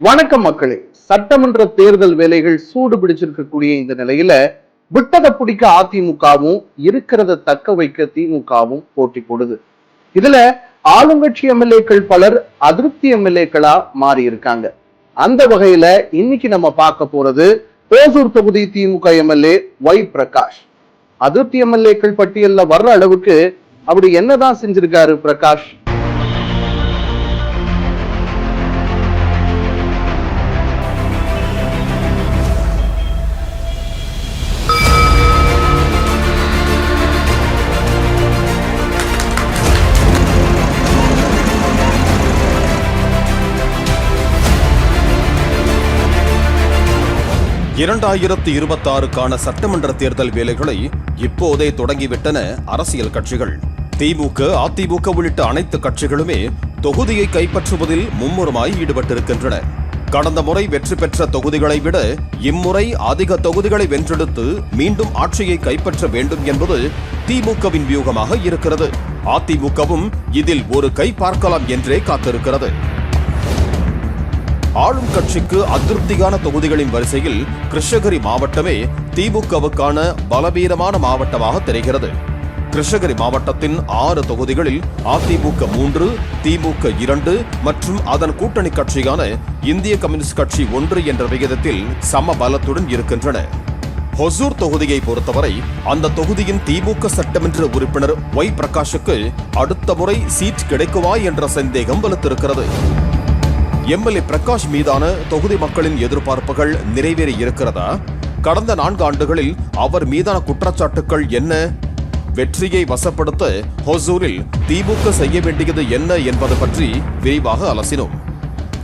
வணக்கம் மக்களே. சட்டமன்ற தேர்தல் வேலைகள் சூடு பிடிச்சிருக்கக்கூடிய இந்த நிலையில விட்டதை பிடிக்க அதிமுகவும் இருக்கிறத தக்க வைக்க திமுகவும் போட்டி போடுது. இதுல ஆளுங்கட்சி எம்எல்ஏக்கள் பலர் அதிருப்தி எம்எல்ஏக்களா மாறி இருக்காங்க. அந்த வகையில இன்னைக்கு நம்ம பார்க்க போறது ஓசூர் தொகுதி திமுக எம்எல்ஏ ஒய் பிரகாஷ். அதிருப்தி எம்எல்ஏக்கள் பட்டியல்ல வர்ற அளவுக்கு அப்படி என்னதான் செஞ்சிருக்காரு பிரகாஷ்? இரண்டாயிரத்து 26க்கான சட்டமன்ற தேர்தல் வேலைகளை இப்போதே தொடங்கிவிட்டன அரசியல் கட்சிகள். திமுக, அதிமுக உள்ளிட்ட அனைத்து கட்சிகளுமே தொகுதியை கைப்பற்றுவதில் மும்முரமாய் ஈடுபட்டிருக்கின்றன. கடந்த முறை வெற்றி பெற்ற தொகுதிகளை விட இம்முறை அதிக தொகுதிகளை வென்றெடுத்து மீண்டும் ஆட்சியை கைப்பற்ற வேண்டும் என்பது திமுகவின் வியூகமாக இருக்கிறது. அதிமுகவும் இதில் ஒரு கை பார்க்கலாம் என்றே காத்திருக்கிறது. ஆளும் கட்சிக்கு அதிருப்தியான தொகுதிகளின் வரிசையில் கிருஷ்ணகிரி மாவட்டமே திமுகவுக்கான பலவீனமான மாவட்டமாக தெரிகிறது. கிருஷ்ணகிரி மாவட்டத்தின் 6 தொகுதிகளில் அதிமுக 3, திமுக 2 மற்றும் அதன் கூட்டணி கட்சியான இந்திய கம்யூனிஸ்ட் கட்சி 1 என்ற விகிதத்தில் சம பலத்துடன் இருக்கின்றன. ஹொசூர் தொகுதியை பொறுத்தவரை அந்த தொகுதியின் திமுக சட்டமன்ற உறுப்பினர் ஒய் பிரகாஷுக்கு அடுத்த முறை சீட் கிடைக்குமா என்ற சந்தேகம் வலுத்திருக்கிறது. எம்எல்ஏ பிரகாஷ் மீதான தொகுதி மக்களின் எதிர்பார்ப்புகள் நிறைவேறி இருக்கிறதா? கடந்த 4 ஆண்டுகளில் அவர் மீதான குற்றச்சாட்டுகள் என்ன? வெற்றியை வசப்படுத்த ஹொசூரில் திமுக செய்ய வேண்டியது என்ன என்பது பற்றி விரிவாக அலசினோம்.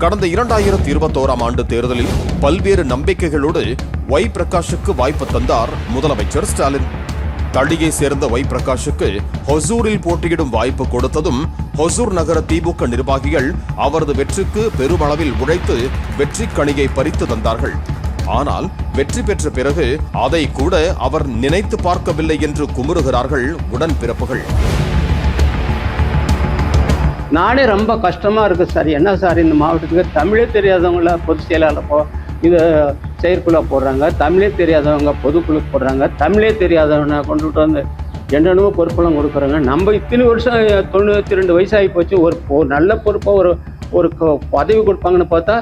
கடந்த 2021ஆம் ஆண்டு தேர்தலில் பல்வேறு நம்பிக்கைகளோடு ஒய் பிரகாஷுக்கு வாய்ப்பு தந்தார் முதலமைச்சர் ஸ்டாலின். தளியை சேர்ந்த ஒய் பிரகாஷுக்கு ஹொசூரில் போட்டியிடும் வாய்ப்பு கொடுத்ததும் ஹொசூர் நகர திமுக நிர்வாகிகள் அவரது வெற்றிக்கு பெருமளவில் உழைத்து வெற்றி கணியை பறித்து தந்தார்கள். ஆனால் வெற்றி பெற்ற பிறகு அதை கூட அவர் நினைத்து பார்க்கவில்லை என்று குமுறுகிறார்கள் உடன்பிறப்புகள். நானே ரொம்ப கஷ்டமா இருக்கு சார். என்ன சார் இந்த மாவட்டத்துக்கு தமிழே தெரியாதவங்கள பொதுச் செயலாளர் இது செயற்குழு போடுறாங்க, தமிழே தெரியாதவங்க பொதுக்குழு போடுறாங்க, தமிழே தெரியாதவனை கொண்டுட்டு வந்து என்னென்னமோ பொறுப்பெல்லாம் கொடுக்குறாங்க. நம்ம இத்தனை வருஷம் 92 வயசாகி போச்சு. ஒரு நல்ல பொறுப்பாக ஒரு பதவி கொடுப்பாங்கன்னு பார்த்தா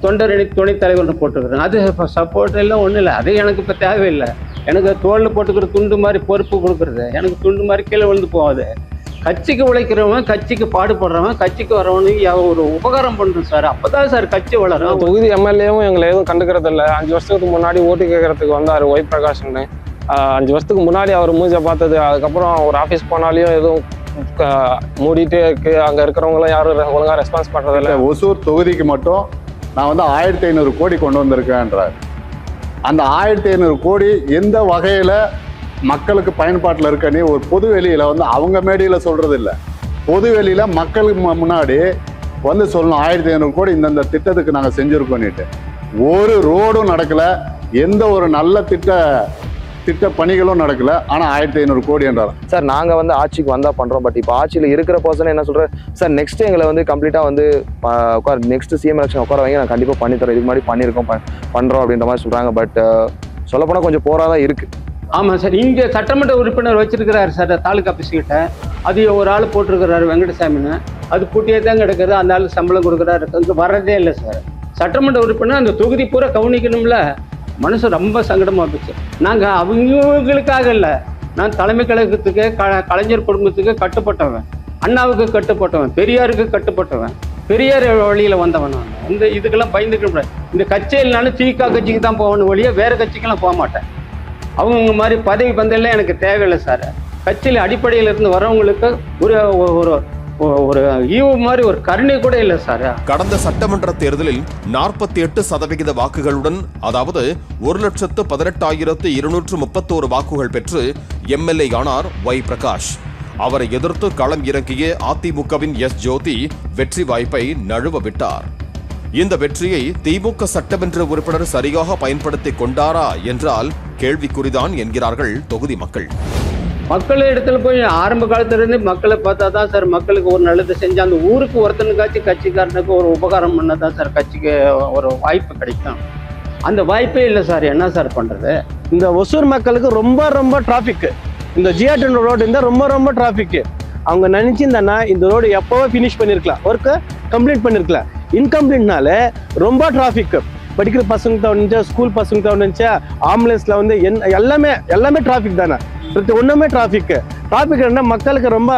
தொண்டரணி துணைத் தலைவர்னு போட்டுருக்குறாங்க. அது சப்போர்ட் எல்லாம் ஒன்றும் இல்லை. அது எனக்கு இப்போ தேவையில்லை. எனக்கு தோளில் போட்டுக்கிற துண்டு மாதிரி பொறுப்பு கொடுக்குறது எனக்கு துண்டு மாதிரி கீழே விழுந்து போகாது. கட்சிக்கு உழைக்கிறவன், கட்சிக்கு பாடுபடுறவன், கட்சிக்கு வரவனுக்கு ஒரு உபகாரம் பண்ணுறோம் சார். அப்போதான் சார் கட்சி வளரும். தொகுதி எம்எல்ஏவும் எங்களை எதுவும் கண்டுக்கிறது இல்லை. 5 வருஷத்துக்கு முன்னாடி ஓட்டு கேட்கறதுக்கு வந்தார் ஒய் பிரகாஷ்னு. 5 வருஷத்துக்கு முன்னாடி அவர் மூஞ்சை பார்த்தது. அதுக்கப்புறம் ஒரு ஆஃபீஸ் போனாலையும் எதுவும் மூடிட்டே இருக்கு. அங்கே இருக்கிறவங்களும் யாரும் ஒழுங்காக ரெஸ்பான்ஸ் பண்ணுறதில்ல. ஒசூர் தொகுதிக்கு மட்டும் நான் 1500 கோடி கொண்டு வந்திருக்கேன்றார். அந்த 1500 கோடி எந்த வகையில் மக்களுக்கு பயன்பாட்டில் இருக்கனே ஒரு பொது வெளியில் அவங்க மேடையில் சொல்கிறது இல்லை. பொது வெளியில் மக்களுக்கு முன்னாடி சொல்லணும் 1500 கோடி இந்தந்த திட்டத்துக்கு நாங்கள் செஞ்சுருக்கோன்னுட்டு. ஒரு ரோடும் நடக்கலை, எந்த ஒரு நல்ல திட்ட பணிகளும் நடக்கல. ஆனால் 1500 கோடி என்றார். சார் நாங்கள் ஆட்சிக்கு வந்தால் பண்ணுறோம். பட் இப்போ ஆட்சியில் இருக்கிற பர்சன் என்ன சொல்கிறேன் சார், நெக்ஸ்ட் எங்களை கம்ப்ளீட்டாக நெக்ஸ்ட் சிஎம் எலெக்ஷன் உட்கார வைங்க, நான் கண்டிப்பாக பண்ணித்தரோம், இதுக்கு முன்னாடி பண்ணியிருக்கோம் பண்ணுறோம் அப்படின்ற மாதிரி சொல்கிறாங்க. பட் சொல்லப்போனால் கொஞ்சம் போராதான் இருக்குது. ஆமாம் சார். இங்கே சட்டமன்ற உறுப்பினர் வச்சிருக்கிறாரு சார் தாலுக்கா ஆஃபீஸ்கிட்ட. அது ஒரு ஆள் போட்டிருக்கிறாரு வெங்கடசாமின்னு. அது பூட்டியே தான் கிடக்குது. அந்த ஆளுக்கு சம்பளம் கொடுக்குறாரு. இங்கே வர்றதே இல்லை சார். சட்டமன்ற உறுப்பினர் அந்த தொகுதி பூரா கவனிக்கணும்ல. மனசு ரொம்ப சங்கடமாக போச்சு. நாங்கள் அவங்களுக்காக இல்லை, நான் தலைமை கழகத்துக்கு கலைஞர் குடும்பத்துக்கு கட்டுப்பட்டவன், அண்ணாவுக்கு கட்டுப்பட்டவன், பெரியாருக்கு கட்டுப்பட்டவன், பெரியார் வழியில் வந்தவன். நான் இதுக்கெல்லாம் பயந்துக்க முடியாது. இந்த கட்சியில்னாலும் திமுக கட்சிக்கு தான் போகணும் வழியே, வேறு கட்சிக்கெல்லாம் போக மாட்டேன். அவங்க மாதிரி பதவி பந்தெல்லாம் எனக்கு தேவையில்லை சார். கட்சியில் அடிப்படையில் இருந்து வரவங்களுக்கு ஒரு ஈவு மாதிரி ஒரு கருணை கூட இல்லை சார். கடந்த சட்டமன்ற தேர்தலில் 48% வாக்குகளுடன், அதாவது 1,18,231 வாக்குகள் பெற்று எம்எல்ஏ ஆனார் ஒய் பிரகாஷ். அவரை எதிர்த்து களம் இறங்கிய அதிமுகவின் எஸ் ஜோதி வெற்றி வாய்ப்பை நழுவ விட்டார். இந்த வெற்றியை திமுக சட்டமன்ற உறுப்பினர் சரியாக பயன்படுத்திக் கொண்டாரா என்றால் கேள்விக்குறிதான் என்கிறார்கள் தொகுதி மக்கள். மக்கள் இடத்துல போய் ஆரம்ப காலத்துலேருந்து மக்களை பார்த்தா தான் சார் மக்களுக்கு ஒரு நல்லது செஞ்சு அந்த ஊருக்கு ஒருத்தனுக்காச்சும் கட்சிக்காரனுக்கு ஒரு உபகாரம் பண்ணால் தான் சார் கட்சிக்கு ஒரு வாய்ப்பு கிடைக்கும். அந்த வாய்ப்பே இல்லை சார். என்ன சார் பண்ணுறது? இந்த ஒசூர் மக்களுக்கு ரொம்ப ரொம்ப டிராஃபிக். இந்த GR10 ரோடு இருந்தால் ரொம்ப ரொம்ப டிராஃபிக். அவங்க நினச்சிருந்தானா இந்த ரோடு எப்போவோ ஃபினிஷ் பண்ணியிருக்கலாம், ஒர்க்கு கம்ப்ளீட் பண்ணியிருக்கலாம். இன்கம்ப்ளீட்னால ரொம்ப டிராஃபிக். படிக்கிற பசங்க தவணுச்சா, ஸ்கூல் பசங்க தவணுச்சா, ஆம்புலன்ஸில் வந்து எல்லாமே டிராஃபிக் தானே. ஒன்றுமே டிராஃபிக் இருந்தால் மக்களுக்கு ரொம்ப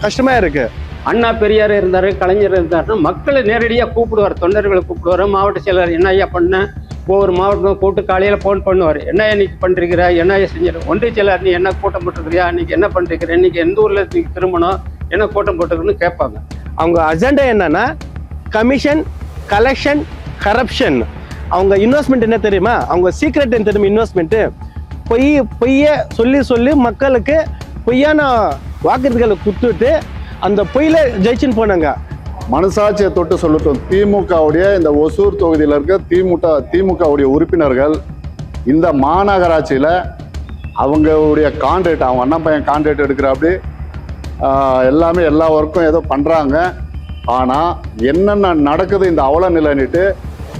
கஷ்டமாக இருக்குது. அண்ணா பெரியார் இருந்தார், கலைஞர் இருந்தாருன்னா மக்களை நேரடியாக கூப்பிடுவார், தொண்டர்களை கூப்பிடுவார். மாவட்ட செயலர் என்ன ஐயா பண்ண, ஒவ்வொரு மாவட்டமும் கூப்பிட்டு காலையில் ஃபோன் பண்ணுவார். என்ன இன்னைக்கு பண்ணுறீங்களா, என்ன செஞ்சிட. ஒன்றிய செயலர் நீ என்ன கூட்டம் போட்டுருக்கிறியா, இன்னைக்கு என்ன பண்ணுறீங்க, இன்னைக்கு எந்த ஊரில் திரும்பணும், என்ன கூட்டம் போட்டுருக்குன்னு கேட்பாங்க. அவங்க அஜெண்டா என்னன்னா கமிஷன், கலெக்ஷன், கரப்ஷன். அவங்க இன்வெஸ்ட்மெண்ட் என்ன தெரியுமா, அவங்க சீக்ரெட் என்ன தெரியுமா, இன்வெஸ்ட்மெண்ட்டு பொய்ய சொல்லி மக்களுக்கு பொய்யான வாக்குறுதிகளை குத்துட்டு அந்த பொய்யில ஜெயிச்சுன்னு போனாங்க. மனசாட்சியை தொட்டு சொல்லட்டும், திமுகவுடைய இந்த ஒசூர் தொகுதியில் இருக்க திமுகவுடைய உறுப்பினர்கள் இந்த மாநகராட்சியில் அவங்களுடைய கான்ட்ராக்ட், அவங்க அண்ணன் பையன் கான்ட்ராக்ட் எடுக்கிற அப்படி எல்லாமே எல்லா ஒர்க்கும் ஏதோ பண்ணுறாங்க. ஆனால் என்னென்ன நடக்குது இந்த அவல நிலைன்னுட்டு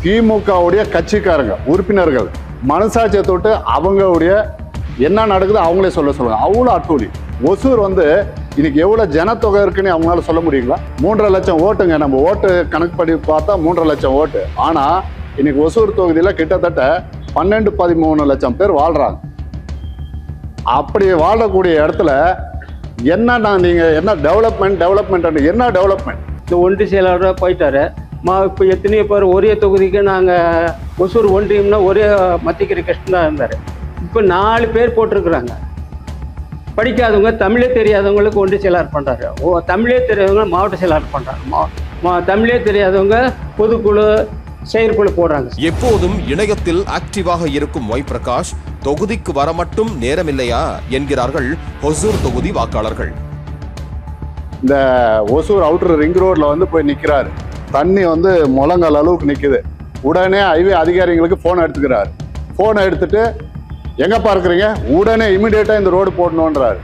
திமுகவுடைய கட்சிக்காரங்க உறுப்பினர்கள் மனசாட்சியை தொட்டு அவங்களுடைய என்ன நடக்குது அவங்களே சொல்லுவாங்க. அவ்வளோ அட்டூழி. ஒசூர் வந்து இன்னைக்கு எவ்வளோ ஜனத்தொகை இருக்குன்னு அவங்களால சொல்ல முடியுங்களா? 3.5 லட்சம் ஓட்டுங்க. நம்ம ஓட்டு கணக்கு படி பார்த்தா 3.5 லட்சம் ஓட்டு. ஆனால் இன்னைக்கு ஒசூர் தொகுதியில் கிட்டத்தட்ட 12-13 லட்சம் பேர் வாழ்றாங்க. அப்படி வாழக்கூடிய இடத்துல என்னன்னா நீங்கள் என்ன டெவலப்மெண்ட் என்ன டெவலப்மெண்ட்? இந்த ஒன்றிய செயலாளராக போயிட்டாரு. இப்போ எத்தனையோ பேர் ஒரே தொகுதிக்கு நாங்கள் ஒசூர் ஒன்றியம்னா ஒரே மத்திக்கிரி கிருஷ்ணன் தான் இருந்தார். இப்போ 4 பேர் போட்டிருக்கிறாங்க. படிக்காதவங்க, தமிழே தெரியாதவங்களுக்கு ஒன்றிய செயலாளர் பண்ணுறாரு. தமிழே தெரியாதவங்க மாவட்ட செயலாளர் பண்ணுறாங்க. தமிழே தெரியாதவங்க பொதுக்குழு, செயற்குழு போடுறாங்க. எப்போதும் இணையத்தில் ஆக்டிவாக இருக்கும் ஒய் பிரகாஷ் தொகுதிக்கு வர மட்டும் நேரமில்லையா என்கிறார்கள் ஒசூர் தொகுதி வாக்காளர்கள். இந்த ஒசூர் அவுட்டர் ரிங் ரோட்ல வந்து போய் நிற்கிறாரு. தண்ணி வந்து முழங்கால் அளவுக்கு நிற்குது. உடனே ஹைவே அதிகாரிகளுக்கு ஃபோன் எடுத்துக்கிறாரு. ஃபோனை எடுத்துட்டு எங்கப்பா இருக்கிறீங்க, உடனே இமிடியேட்டாக இந்த ரோடு போடணுன்றாரு.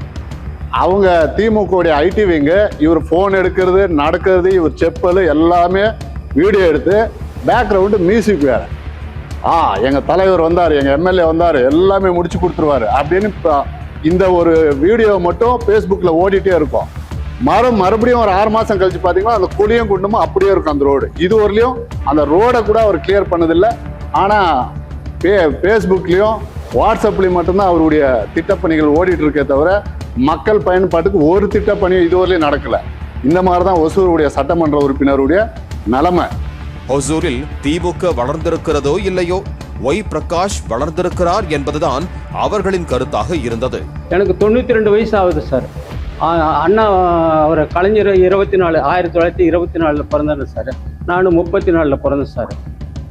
அவங்க திமுகவுடைய ஐடி விங்கு இவர் ஃபோன் எடுக்கிறது, நடக்கிறது, இவர் செப்பல் எல்லாமே வீடியோ எடுத்து பேக்ரவுண்டு மியூசிக் வேறு. எங்கள் தலைவர் வந்தார், எங்கள் எம்எல்ஏ வந்தார், எல்லாமே முடிச்சு கொடுத்துருவாரு அப்படின்னு இந்த ஒரு வீடியோ மட்டும் ஃபேஸ்புக்கில் ஓடிட்டே இருக்கும். மறுபடியும் ஒரு 6 மாதம் கழிச்சு பார்த்தீங்கன்னா அந்த குழியும் குண்டமும் அப்படியே இருக்கும் அந்த ரோடு. இது வரலையும் அந்த ரோடை கூட அவர் கிளியர் பண்ணதில்லை. ஆனால் ஃபேஸ்புக்லேயும் வாட்ஸ்அப்லேயும் மட்டும்தான் அவருடைய திட்டப்பணிகள் ஓடிட்டு இருக்கே தவிர மக்கள் பயன்பாட்டுக்கு ஒரு திட்டப்பணியும் இதுவரையிலும் நடக்கலை. இந்த மாதிரி தான் ஒசூருடைய சட்டமன்ற உறுப்பினருடைய நிலைமை. ஒசூரில் திமுக வளர்ந்திருக்கிறதோ இல்லையோ, ஒய் பிரகாஷ் வளர்ந்திருக்கிறார் என்பதுதான் அவர்களின் கருத்தாக இருந்தது. எனக்கு 92 வயசு ஆகுது சார். அண்ணா அவர் கலைஞர் 1924 பிறந்தாரு சார். நானும் 34 பிறந்தேன் சார்.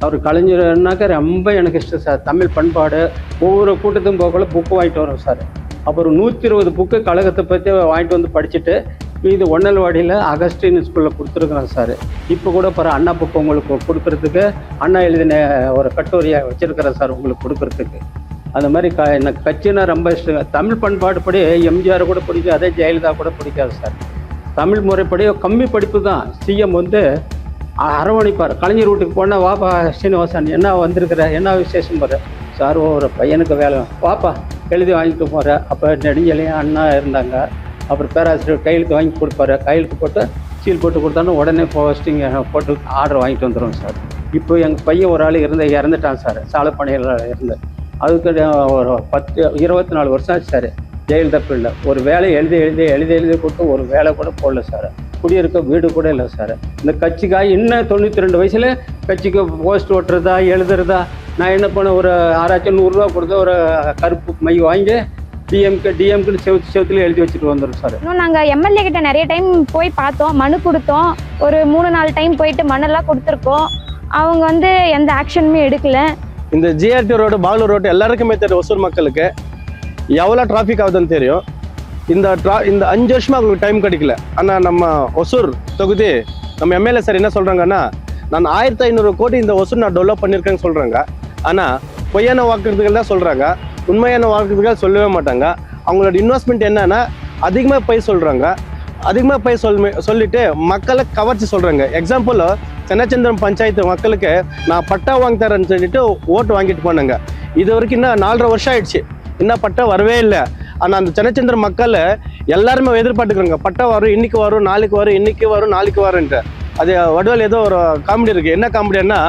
அவர் கலைஞர்னாக்க ரொம்ப எனக்கு இஷ்டம் சார். தமிழ் பண்பாடு ஒவ்வொரு கூட்டத்துக்கும் போகல புக்கு வாங்கிட்டு வரோம் சார். அப்புறம் 120 புக்கு கழகத்தை பற்றி வாங்கிட்டு வந்து படிச்சுட்டு இது ஒன்னல்வாடியில் அகஸ்டின் ஸ்கூலில் கொடுத்துருக்குறேன் சார். இப்போ கூட அண்ணா புக்கு உங்களுக்கு கொடுக்கறதுக்கு அண்ணா எழுதின ஒரு கட்டுரையாக வச்சுருக்கிறேன் சார் உங்களுக்கு கொடுக்கறதுக்கு. அந்த மாதிரி எனக்கு கட்சினா ரொம்ப இஷ்டம். தமிழ் பண்பாடு படி எம்ஜிஆர் கூட பிடிக்கும், அதே ஜெயலலிதா கூட பிடிக்காது சார். தமிழ் முறைப்படி கம்மி படிப்பு தான். சிஎம் வந்து அரவணைப்பார். கலைஞர் வீட்டுக்கு போனால் வாப்பா சீனிவாசன் என்ன வந்திருக்கிற, என்ன விசேஷம் போகிற சார், ஒரு பையனுக்கு வேலை வாப்பா எழுதி வாங்கிட்டு போகிற. அப்போ நெடுஞ்செழியன் அண்ணா இருந்தாங்க. அப்புறம் பேராசிரியர் கையெழுத்து வாங்கி கொடுப்பாரு. கையெழுத்து போட்டு சீல் போட்டு கொடுத்தாலும் உடனே போஸ்டிங் போட்டு ஆர்டர் வாங்கிட்டு வந்துடுவோம் சார். இப்போ எங்கள் பையன் ஒரு ஆள் இறந்துட்டான் சார். சாலைப்பணியில் இருந்து அதுக்கு ஒரு 24 வருஷம் ஆச்சு சார். ஜெயலலிதா பீரியடில் ஒரு வேலை எழுதி கொடுத்து ஒரு வேலை கூட போடல சார். குடியிருக்க வீடு கூட இல்லை சார். இந்த கட்சிக்காக இன்னும் 92 வயசில் கட்சிக்கு போஸ்ட் ஓட்டுறதா எழுதுறதா. நான் என்ன பண்ண, ஒரு 6100 ரூபா கொடுத்து ஒரு கருப்பு மை வாங்கி டிஎம்குன்னு செவத்துல எழுதி வச்சுட்டு வந்துடும் சார். இன்னும் நாங்கள் எம்எல்ஏ கிட்ட நிறைய டைம் போய் பார்த்தோம், மனு கொடுத்தோம். ஒரு 3-4 டைம் போயிட்டு மனெல்லாம் கொடுத்துருக்கோம். அவங்க வந்து எந்த ஆக்ஷனுமே எடுக்கல. இந்த GR10 ரோடு, பாகலூர் ரோடு எல்லாருக்குமே தெரியும். ஒசூர் மக்களுக்கு எவ்வளோ டிராஃபிக் ஆகுதுன்னு தெரியும். இந்த 5 வருஷமாக அவங்களுக்கு டைம் கிடைக்கல. ஆனால் நம்ம ஒசூர் தொகுதி நம்ம எம்எல்ஏ சார் என்ன சொல்கிறாங்கன்னா, நான் 1500 கோடி இந்த ஒசூர் நான் டெவலப் பண்ணியிருக்கேன்னு சொல்கிறாங்க. ஆனால் பொய்யான வாக்குறுதிகள் தான் சொல்கிறாங்க, உண்மையான வாக்குறுதிகள் சொல்லவே மாட்டாங்க. அவங்களோட இன்வெஸ்ட்மெண்ட் என்னன்னா அதிகமாக போய் சொல்கிறாங்க, அதிகமாக போய் சொல்லிட்டு மக்களை கவர்ச்சி சொல்கிறாங்க. எக்ஸாம்பிள் சென்னச்சந்திரம் பஞ்சாயத்து மக்களுக்கு நான் பட்டா வாங்கி தரேன்னு சொல்லிட்டு ஓட்டு வாங்கிட்டு போனாங்க. இது வரைக்கும் இன்னும் 4.5 வருஷம் ஆயிடுச்சு, இன்னும் பட்டா வரவே இல்லை. ஆனால் அந்த சென்னச்சந்திரம் மக்கள் எல்லாருமே எதிர்பார்த்துக்கிறாங்க, பட்டா வரும், இன்னைக்கு வரும், நாளைக்கு வரும், இன்னைக்கு வரும், நாளைக்கு வரும்ன்ட்டு. அது வடிவேல் ஏதோ ஒரு காமெடி இருக்குது. என்ன காமெடின்னா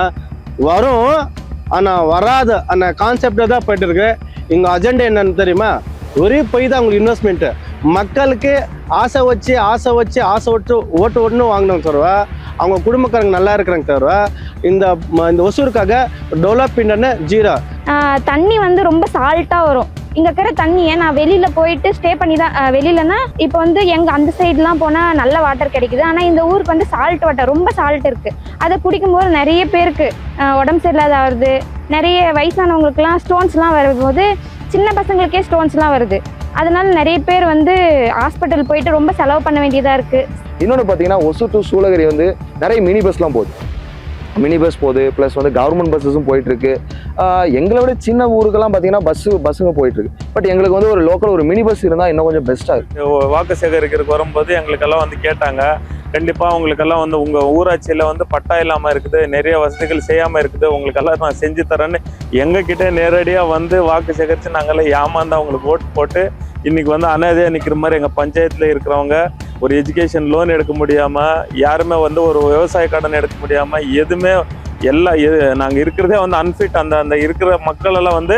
வரும் ஆனால் வராத அந்த கான்செப்டை தான் போயிட்டு இருக்கு. இங்கே அஜெண்டா என்னன்னு தெரியுமா? ஒரே போய் தான் அவங்களுக்கு இன்வெஸ்ட்மெண்ட்டு. மக்களுக்கு ஆசை வச்சு ஓட்டு ஒன்று வாங்கினவங்க தவிர அவங்க குடும்பக்காரங்க நல்லா இருக்கிறாங்க தவிர இந்த ஒசூருக்காக டெவலப்மெண்ட்னு ஜீரோ. தண்ணி வந்து ரொம்ப சால்ட்டாக வரும். இங்கே இருக்கிற தண்ணியை நான் வெளியில் போயிட்டு ஸ்டே பண்ணி தான் வெளியிலனா இப்போ வந்து எங்கள் அந்த சைட்லாம் போனால் நல்ல வாட்டர் கிடைக்குது. ஆனால் இந்த ஊருக்கு வந்து சால்ட் வாட்டர், ரொம்ப சால்ட் இருக்குது. அதை குடிக்கும்போது நிறைய பேருக்கு உடம்பு சரியில்லாத வருது. நிறைய வயசானவங்களுக்குலாம் ஸ்டோன்ஸ்லாம் வரும்போது சின்ன பசங்களுக்கே ஸ்டோன்ஸ்லாம் வருது. அதனால நிறைய பேர் வந்து ஹாஸ்பிட்டல் போயிட்டு ரொம்ப செலவு பண்ண வேண்டியதாக இருக்குது. இன்னொன்று பார்த்தீங்கன்னா ஒசூர் டு சூளகிரி வந்து நிறைய மினி பஸ்லாம் போகுது, ப்ளஸ் வந்து கவர்மெண்ட் பஸ்ஸஸும் போயிட்டுருக்கு. எங்களை விட சின்ன ஊருக்கெல்லாம் பார்த்தீங்கன்னா பஸ்ஸுங்க போயிட்டுருக்கு. பட் எங்களுக்கு வந்து ஒரு லோக்கல் ஒரு மினி பஸ் இருந்தால் இன்னும் கொஞ்சம் பெஸ்ட்டாக இருக்குது. வாக்கு சேகரிக்கிறதுக்கு வரும்போது எங்களுக்கெல்லாம் வந்து கேட்டாங்க, கண்டிப்பாக உங்களுக்கெல்லாம் வந்து உங்கள் ஊராட்சியில் வந்து பட்டா இல்லாமல் இருக்குது, நிறைய வசதிகள் செய்யாமல் இருக்குது, உங்களுக்கெல்லாம் நான் செஞ்சு தரேன்னு எங்ககிட்ட நேரடியாக வந்து வாக்கு சேகரித்து நாங்கள்லாம் ஏமாந்து அவங்களுக்கு ஓட்டு போட்டு இன்றைக்கி வந்து அனாதையாக நிற்கிற மாதிரி எங்கள் பஞ்சாயத்தில் இருக்கிறவங்க ஒரு எஜுகேஷன் லோன் எடுக்க முடியாமல், யாருமே வந்து ஒரு விவசாய கடன் எடுக்க முடியாமல், எதுவுமே நாங்கள் இருக்கிறதே வந்து அன்ஃபிட். அந்த இருக்கிற மக்கள் எல்லாம் வந்து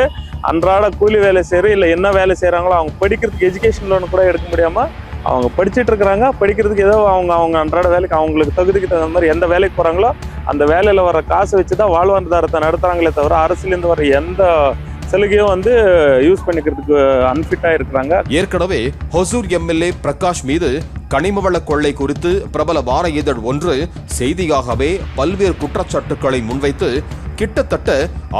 அன்றாட கூலி வேலை செய்கிற இல்லை என்ன வேலை செய்கிறாங்களோ அவங்க படிக்கிறதுக்கு எஜுகேஷன் லோன் கூட எடுக்க முடியாமல் அவங்க படிச்சுட்டு இருக்கிறாங்க. படிக்கிறதுக்கு ஏதோ அவங்க அன்றாட வேலைக்கு அவங்களுக்கு தகுதிக்கு தகுந்த மாதிரி எந்த வேலைக்கு போகிறாங்களோ அந்த வேலையில் வர காசை வச்சு தான் வாழ்வாதாரத்தை நடத்துகிறாங்களே தவிர அரசுலேருந்து வர எந்த சலுகையும் வந்து யூஸ் பண்ணிக்கிறதுக்கு அன்ஃபிட்டாக இருக்கிறாங்க. ஏற்கனவே ஹொசூர் எம்எல்ஏ பிரகாஷ் மீது கனிமவள கொள்ளை குறித்து பிரபல வார இதழ் ஒன்று செய்தியாகவே பல்வேறு குற்றச்சாட்டுக்களை முன்வைத்து கிட்டத்தட்ட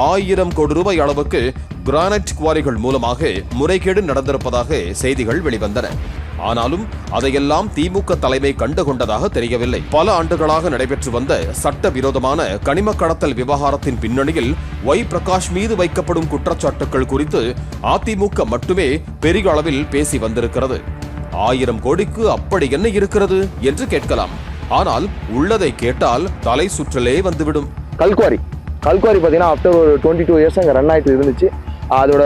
1000 கோடி ரூபாய் அளவுக்கு கிரானைட் குவாரிகள் மூலமாக முறைகேடு நடந்திருப்பதாக செய்திகள் வெளிவந்தன. ஆனாலும் அதையெல்லாம் திமுக தலைமை கண்டுகொண்டதாக தெரியவில்லை. பல ஆண்டுகளாக நடைபெற்று வந்த சட்டவிரோதமான கனிம கடத்தல் விவகாரத்தின் பின்னணியில் ஒய் பிரகாஷ் மீது வைக்கப்படும் குற்றச்சாட்டுகள் குறித்து அதிமுக மட்டுமே பெரிய அளவில் பேசி வந்திருக்கிறது. 1000 கோடிக்கு அப்படி என்ன இருக்கிறது என்று கேட்கலாம். ஆனால் உள்ளதை கேட்டால் தலை சுற்றலே வந்துவிடும். கல்குவாரி பார்த்தீங்கன்னா ஆஃப்டர் ஒரு 22 இயர்ஸ் அங்கே ரன் ஆகிட்டு இருந்துச்சு. அதோட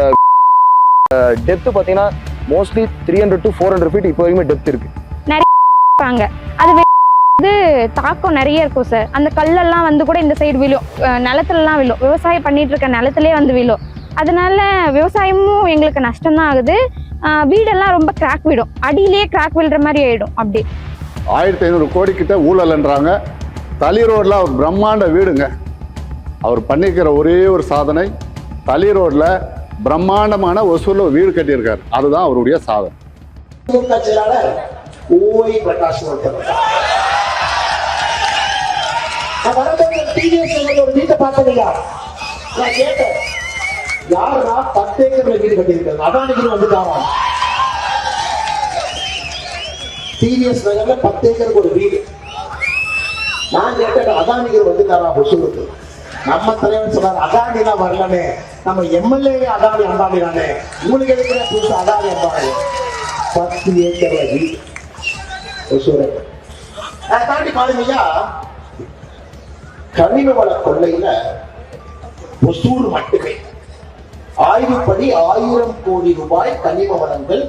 டெப்த் பார்த்தீங்கன்னா மோஸ்ட்லி 300 to 400 ஃபீட் இப்போ வரைக்குமே டெப்த் இருக்கு. நிறைய அது வந்து தாக்கம் நிறைய இருக்கும் சார். அந்த கல்லெல்லாம் வந்து கூட இந்த சைடு விழும், நிலத்துலலாம் விழும், விவசாயம் பண்ணிட்டு இருக்க நிலத்திலே வந்து விழும். அதனால விவசாயமும் எங்களுக்கு நஷ்டம்தான் ஆகுது. வீடெல்லாம் ரொம்ப கிராக் விடும், அடியிலேயே கிராக் விழுற மாதிரி ஆயிடும். அப்படி 1500 கோடி கிட்ட ஊழல்ன்றாங்க. தளி ரோட்ல ஒரு பிரம்மாண்ட வீடுங்க. அவர் பண்ணிக்கிற ஒரே ஒரு சாதனை தளி ரோட்ல பிரம்மாண்டமான ஒசூர்ல வீடு கட்டியிருக்காரு. அதுதான் அவருடைய சாதனை. வீட்டை பார்த்தீங்களா? நான் கேட்டேன், யாருன்னா 10 ஏக்கர்ல வீடு கட்டியிருக்காங்க. அதானிக்கு வந்துட்டாங்க. டிவிஎஸ் நகர்ல 10 ஏக்கருக்கு ஒரு வீடு. நான் கேட்டேன், அதானிக்கு வந்துட்டாரா ஒசூருக்கு? நம்ம தலைவர் சொன்னார், அதானி தான் வரலனே, நம்ம எம்எல்ஏ அதானி அம்பானி தானே, உங்களுக்கு இருக்கிற புதுசு அதானி அம்பானி. 10 ஏக்கர்ல வீடு ஒசூர். தாண்டி பாருங்கய்யா, கனிம வள கொள்ளையில ஒசூர் மட்டுமே ஆய்வுப்படி 1000 கோடி ரூபாய் கனிம வளங்கள்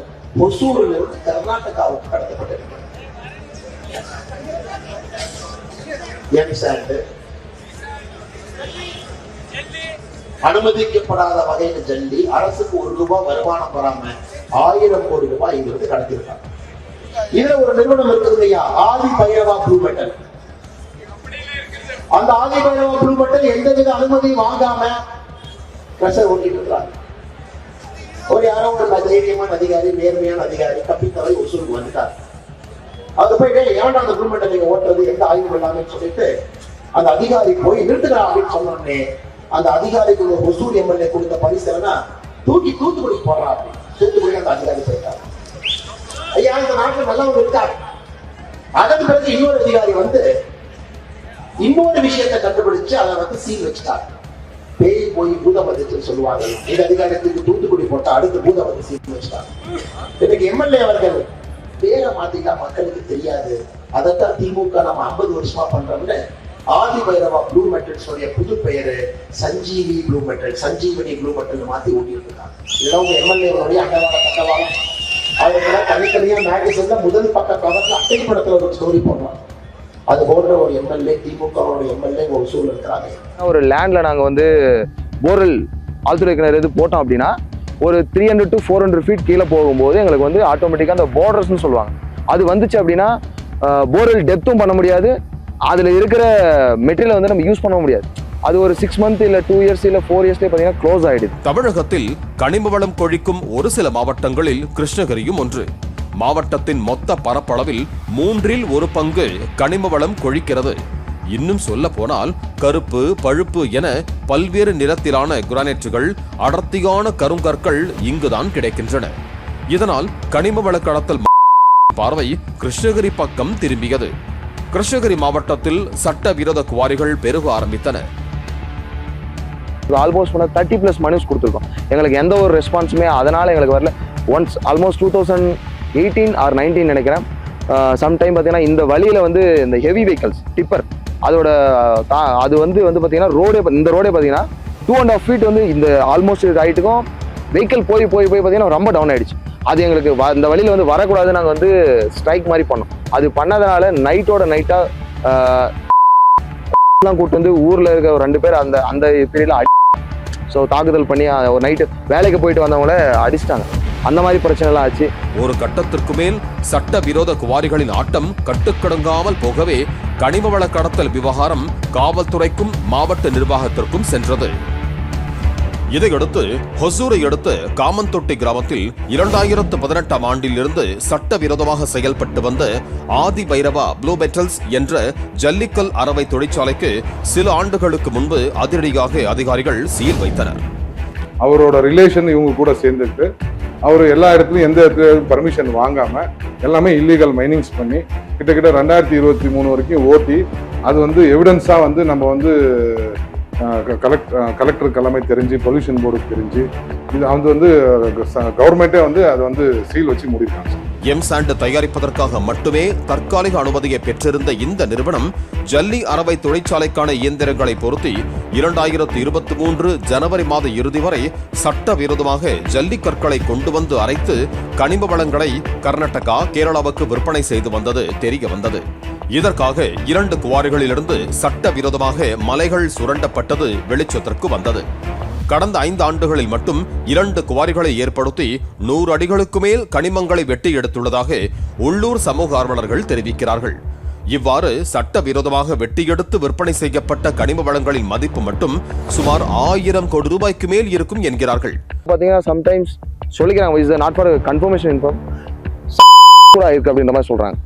ஒசூரில் இருந்து கர்நாடகாவுக்கு கடத்தப்பட்டிருக்கிறது. அனுமதிக்கப்படாத வகையில் ஜல்லி, அரசுக்கு 1 ரூபாய் வருமானம் வராம 1000 கோடி ரூபாய் இங்கிருந்து கடத்திருக்காங்க. இதுல ஒரு நிறுவனம் இருக்குது இல்லையா, ஆதி பைரவா ப்ளூ மெட்டல். அந்த ஆதி பைரவா ப்ளூ மெட்டல் எந்தவித அனுமதி வாங்காம பிரஷர் ஓட்டிட்டு இருக்கிறாங்க. ஒரு யாரோ ஒரு தைரியமான அதிகாரி, நேர்மையான அதிகாரி தப்பித்தவை ஒசூருக்கு வந்துட்டார். அது போயிட்டு ஏன்டா அந்த ப்ளூ மெட்டல் நீங்க ஓட்டுறது, எந்த ஆய்வு இல்லாமன்னு சொல்லிட்டு அந்த அதிகாரி போய் நிறுத்துக்கிறா அப்படின்னு சொன்னோடனே அந்த அதிகாரிக்கு ஒசூர் எம்எல்ஏ கொடுத்த பரிசீலனை தூத்துக்குடி போடுறா அப்படின்னு தூத்துக்குடி அந்த அதிகாரி போயிட்டார். ஐயா, இந்த நாட்டில் நல்லவங்க இருக்காரு. அதன் பிறகு இன்னொரு அதிகாரி வந்து இன்னொரு விஷயத்தை கண்டுபிடிச்சு அதை வந்து சீல் வச்சுட்டார். பேய் போய் பூதம் வந்துச்சுன்னு சொல்லுவாங்க. இந்த அதிகாரத்துக்கு தூத்துக்குடி போட்டா அடுத்து பூதம் வந்து சீட்டு வச்சுட்டாங்க. இன்னைக்கு எம்எல்ஏ அவர்கள் பேரை மாத்திட்டா மக்களுக்கு தெரியாது. அதைத்தான் திமுக நம்ம 50 வருஷமா பண்றோம்னு ஆதி பைரவா ப்ளூ மெட்டல்ஸ் உடைய புது பெயரு Sanjeevi blue metal, Sanjeevani blue metal மாத்தி ஊட்டிட்டு இருக்காங்க. இதெல்லாம் உங்க எம்எல்ஏ அண்டவாள கட்டவாளம். அதுக்கெல்லாம் தனித்தனியா மேகசின்ல முதல் பக்க கவர்ல அட்டை படத்துல ஒரு ஸ்டோரி போடுறாங்க. அது போன்ற ஒரு எம்எல்ஏ, திமுக எம்எல்ஏ ஒரு சூழல் இருக்கிறாங்க. ஒரு லேண்ட்ல நாங்க வந்து போர்வெல் ஆழ்துளை கிணறு எது போட்டோம் அப்படின்னா ஒரு 300 to 400 feet கீழே போகும்போது எங்களுக்கு வந்து ஆட்டோமேட்டிக்கா அந்த பார்டர்ஸ்னு சொல்லுவாங்க, அது வந்துச்சு அப்படின்னா போர்வெல் டெப்த்தும் பண்ண முடியாது, அதுல இருக்கிற மெட்டீரியல் வந்து நம்ம யூஸ் பண்ண முடியாது. அது ஒரு 6 months இல்ல 2 years இல்ல 4 years பாத்தீங்கன்னா க்ளோஸ் ஆயிடுது. தமிழகத்தில் கனிம வளம் கொழிக்கும் ஒரு சில மாவட்டங்களில் கிருஷ்ணகிரியும் ஒன்று. மாவட்டத்தின் மொத்த பரப்பளவில் 1/3 பங்கு கனிம வளம் கொழிக்கிறது. இன்னும் சொல்ல போனால் கருப்பு, பழுப்பு என பல்வேறு நிறத்திலான கிரானைட்டுகள், அடர்த்தியான கருங்கற்கள் இங்குதான் கிடைக்கின்றன. இதனால் கனிம வள கடத்தல் பார்வை கிருஷ்ணகிரி பக்கம் திரும்பியது. கிருஷ்ணகிரி மாவட்டத்தில் சட்டவிரோத குவாரிகள் பெருக ஆரம்பித்தன. ஆல்மோஸ்ட் 30+ மனுஸ் கொடுத்துருக்கோம், எங்களுக்கு எந்த ஒரு ரெஸ்பான்ஸுமே அதனால எங்களுக்கு வரல. ஒன்ஸ் ஆல்மோஸ்ட் 2018 or 19 நினைக்கிறேன், சம்டைம் பார்த்தீங்கன்னா இந்த வழியில வந்து இந்த ஹெவி வெஹிக்கல்ஸ் டிப்பர் அதோட அது வந்து பார்த்தீங்கன்னா இந்த ரோடே பார்த்தீங்கன்னா 2.5 feet வந்து இந்த ஆல்மோஸ்ட் ஹைட்டுக்கும் வெஹிக்கிள் போய் பார்த்தீங்கன்னா ரொம்ப டவுன் ஆயிடுச்சு. அது எங்களுக்கு இந்த வழியில வந்து வரக்கூடாது, நாங்கள் வந்து ஸ்ட்ரைக் மாதிரி பண்ணோம். அது பண்ணதுனால நைட்டோட நைட்டா கூட்டு வந்து ஊர்ல இருக்க ஒரு 2 பேர் அந்த பீரியட்ல ஸோ தாக்குதல் பண்ணி ஒரு நைட்டு வேலைக்கு போயிட்டு வந்தவங்கள அடிச்சிட்டாங்க. அந்த மாதிரி பிரச்சனை எல்லாம் ஆச்சு. ஒரு கட்டத்திற்கு மேல் சட்டவிரோத குவாரிகளின் ஆட்டம் கட்டுக்கடங்காமல் போகவே கனிம வள கடத்தல் விவகாரம் காவல்துறைக்கும் மாவட்ட நிர்வாகத்திற்கும் சென்றது. இதையடுத்து ஹொசூரை அடுத்த காமந்தொட்டி கிராமத்தில் 2018 ஆண்டில் இருந்து சட்டவிரோதமாக செயல்பட்டு வந்த ஆதி பைரவா ப்ளூ மெட்டல்ஸ் என்ற ஜல்லிக்கல் அரவை தொழிற்சாலைக்கு சில ஆண்டுகளுக்கு முன்பு அதிரடியாக அதிகாரிகள் சீல் வைத்தனர். அவரோட ரிலேஷன் இவங்க கூட சேர்ந்துட்டு அவர் எல்லா இடத்துலையும் எந்த இடத்துலையும் பர்மிஷன் வாங்காம எல்லாமே இல்லீகல் மைனிங்ஸ் பண்ணி கிட்டத்தட்ட 2023 வரைக்கும் ஓட்டி அது வந்து எவிடன்ஸா வந்து நம்ம வந்து கலெக்டர் தலைமை தெரிஞ்சு பொல்யூஷன் போர்டுக்கு தெரிஞ்சு இது வந்து கவர்மெண்ட்டே வந்து அதை வந்து சீல் வச்சு மூடிருக்காங்க. எம்சாண்ட் தயாரிப்பதற்காக மட்டுமே தற்காலிக அனுமதியை பெற்றிருந்த இந்த நிறுவனம் ஜல்லி அரவை தொழிற்சாலைக்கான இயந்திரங்களை பொருத்தி 2023 ஜனவரி மாத இறுதி வரை சட்டவிரோதமாக ஜல்லி கற்களை கொண்டு வந்து அரைத்து கனிம வளங்களை கர்நாடகா, கேரளாவுக்கு விற்பனை செய்து வந்தது தெரிய வந்தது. இதற்காக 2 குவாரிகளிலிருந்து சட்டவிரோதமாக மலைகள் சுரண்டப்பட்டது வெளிச்சத்திற்கு வந்தது. கடந்த 5 ஆண்டுகளில் மட்டும் 2 குவாரிகளை ஏற்படுத்தி 100 அடிகளுக்கு மேல் கனிமங்களை வெட்டி எடுத்துள்ளதாக உள்ளூர் சமூக ஆர்வலர்கள் தெரிவிக்கிறார்கள். இவ்வாறு சட்டவிரோதமாக வெட்டி எடுத்து விற்பனை செய்யப்பட்ட கனிம வளங்களின் மதிப்பு மட்டும் சுமார் 1000 கோடி ரூபாய்க்கு மேல் இருக்கும் என்கிறார்கள். பாத்தீங்கன்னா சம்டைம்ஸ் சொல்லிக்கிறாங்க is not for confirmation inform கூட இருக்கு அப்படின்ற மாதிரி சொல்றாங்க.